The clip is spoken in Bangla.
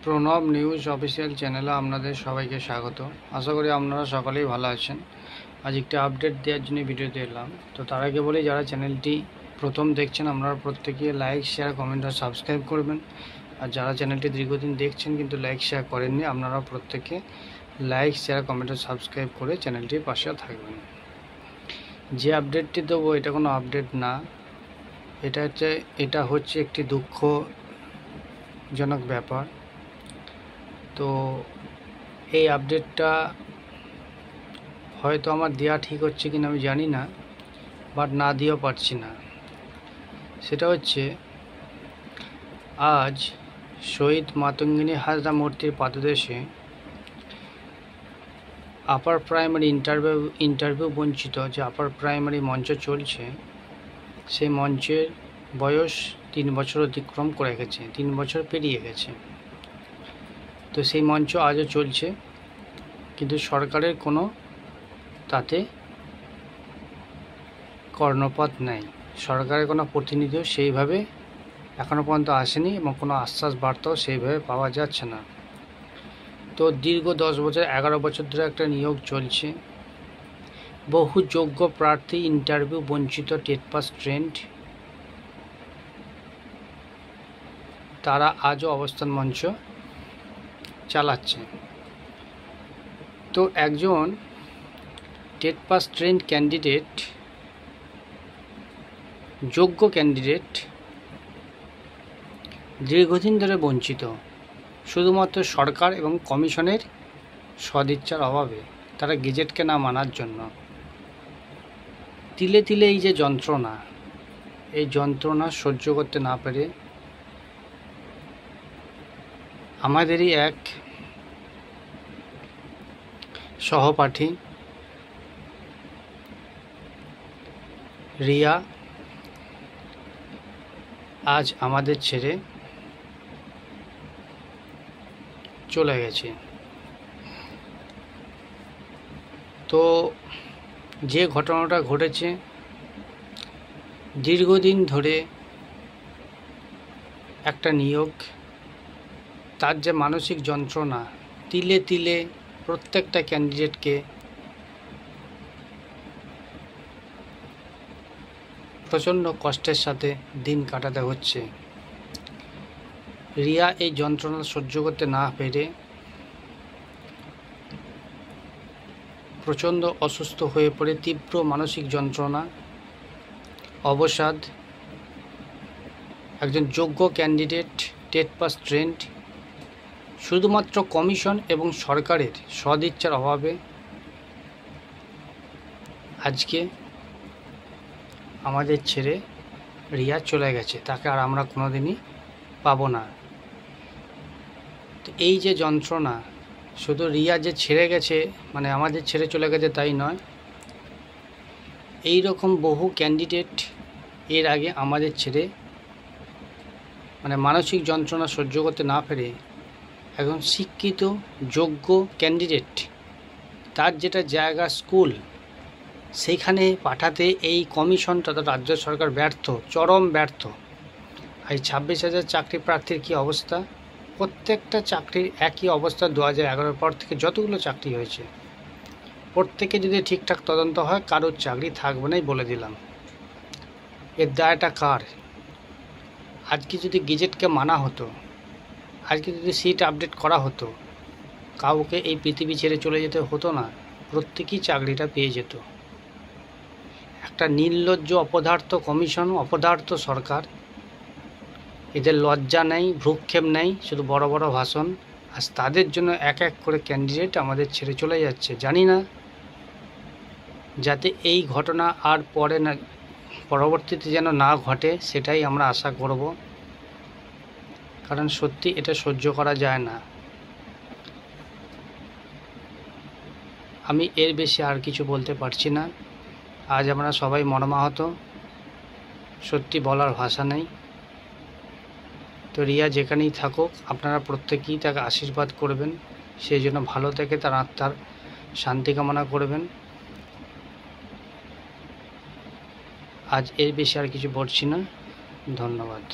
প্রণব নিউজ অফিসিয়াল চ্যানেলে আপনাদের সবাইকে স্বাগত। আশা করি আপনারা সকলেই ভালো আছেন। আজ একটা আপডেট দেওয়ার জন্য ভিডিওতে এলাম। তো তার আগে বলি, যারা চ্যানেলটি প্রথম দেখছেন আপনারা প্রত্যেকে লাইক, শেয়ার, কমেন্ট আর সাবস্ক্রাইব করবেন। আর যারা চ্যানেলটি দীর্ঘদিন দেখছেন কিন্তু লাইক শেয়ার করেননি, আপনারা প্রত্যেকে লাইক, শেয়ার, কমেন্ট আর সাবস্ক্রাইব করে চ্যানেলটির পাশে থাকবেন। যে আপডেটটি দেবো এটা কোনো আপডেট না, এটা হচ্ছে একটি দুঃখজনক ব্যাপার। তো এই আপডেটটা হয়তো আমার দেওয়া ঠিক হচ্ছে কিনা আমি জানি না, বাট না দিয়েও পারছি না। সেটা হচ্ছে, আজ শহীদ মাতঙ্গিনী হাজরা মূর্তির পাদদেশে আপার প্রাইমারি ইন্টারভিউ বঞ্চিত যে আপার প্রাইমারি মঞ্চ চলছে, সেই মঞ্চের বয়স 3 বছর অতিক্রম করে গেছে, 3 বছর পেরিয়ে গেছে। তো সেই মঞ্চ আজও চলছে, কিন্তু সরকারের কোনো তাতে কর্ণপাত নেই। সরকারের কোনো প্রতিনিধিও সেইভাবে এখনও পর্যন্ত আসেনি এবং কোনো আশ্বাস বার্তাও সেইভাবে পাওয়া যাচ্ছে না। তো দীর্ঘ 10 বছর 11 বছর ধরে একটা নিয়োগ চলছে। বহু যোগ্য প্রার্থী ইন্টারভিউ বঞ্চিত, টেট পাস ট্রেন্ড, তারা আজও অবস্থান মঞ্চ চালাচ্ছে। তো একজন টেট পাস ট্রেন্ড ক্যান্ডিডেট, যোগ্য ক্যান্ডিডেট, দীর্ঘদিন ধরে বঞ্চিত শুধুমাত্র সরকার এবং কমিশনের সদিচ্ছার অভাবে, তারা গেজেটকে না মানার জন্য। তিলে তিলে এই যে যন্ত্রণা, এই যন্ত্রণা সহ্য করতে না পেরে আমাদেরই এক সহপাঠী রিয়া আজ আমাদের ছেড়ে চলে গেছে। তো যে ঘটনাটা ঘটেছে, দীর্ঘদিন ধরে একটা নিয়োগ, তার যে মানসিক যন্ত্রণা, তিলে তিলে প্রত্যেকটা ক্যান্ডিডেটকে প্রচণ্ড কষ্টের সাথে দিন কাটাতে হচ্ছে। রিয়া এই যন্ত্রণা সহ্য করতে না পেরে প্রচণ্ড অসুস্থ হয়ে পড়ে, তীব্র মানসিক যন্ত্রণা, অবসাদ। একজন যোগ্য ক্যান্ডিডেট, টেট পাস ট্রেন্ড, শুধুমাত্র কমিশন এবং সরকারের সদিচ্ছার অভাবে আজকে আমাদের ছেড়ে রিয়া চলে গেছে। তাকে আর আমরা কোনোদিনই পাবো না। তো এই যে যন্ত্রণা, শুধু রিয়া যে ছেড়ে গেছে মানে আমাদের ছেড়ে চলে গেছে তাই নয়, এই রকম বহু ক্যান্ডিডেট এর আগে আমাদের ছেড়ে মানে মানসিক যন্ত্রণা সহ্য করতে না পেরে একজন শিক্ষিত যোগ্য ক্যান্ডিডেট, তার যেটা জায়গা স্কুল, সেইখানে পাঠাতে এই কমিশন তথা রাজ্য সরকার ব্যর্থ, চরম ব্যর্থ। এই 26,000 চাকরি প্রার্থীর কী অবস্থা, প্রত্যেকটা চাকরির একই অবস্থা। 2011 পর থেকে যতগুলো চাকরি হয়েছে প্রত্যেকে যদি ঠিকঠাক তদন্ত হয়, কারোর চাকরি থাকবে নাই বলে দিলাম। এর দায়টা কার? আজকে যদি গেজেটকে মানা হতো, আজকে যদি সিট আপডেট করা হতো, কাউকে এই পৃথিবী ছেড়ে চলে যেতে হতো না, প্রত্যেকেই চাকরিটা পেয়ে যেত। একটা নির্লজ্জ অপদার্থ কমিশন, অপদার্থ সরকার, এদের লজ্জা নেই, ভ্রুক্ষেপ নেই, শুধু বড় বড় ভাষণ। আর তাদের জন্য এক এক করে ক্যান্ডিডেট আমাদের ছেড়ে চলে যাচ্ছে। জানি না যাতে এই ঘটনা আর পরবর্তীতে যেন না ঘটে, সেটাই আমরা আশা করব। কারণ সত্যি এটা সহ্য করা যায় না। আমি এর বেশি আর কিছু বলতে পারছি না। আজ আমরা সবাই মর্মাহত, সত্যি বলার ভাষা নেই। তো রিয়া যেখানেই থাকুক, আপনারা প্রত্যেকেই তাকে আশীর্বাদ করবেন, সেই জন্য ভালো থেকে তার আত্মার শান্তি কামনা করবেন। আজ এর বেশি আর কিছু বলছি না। ধন্যবাদ।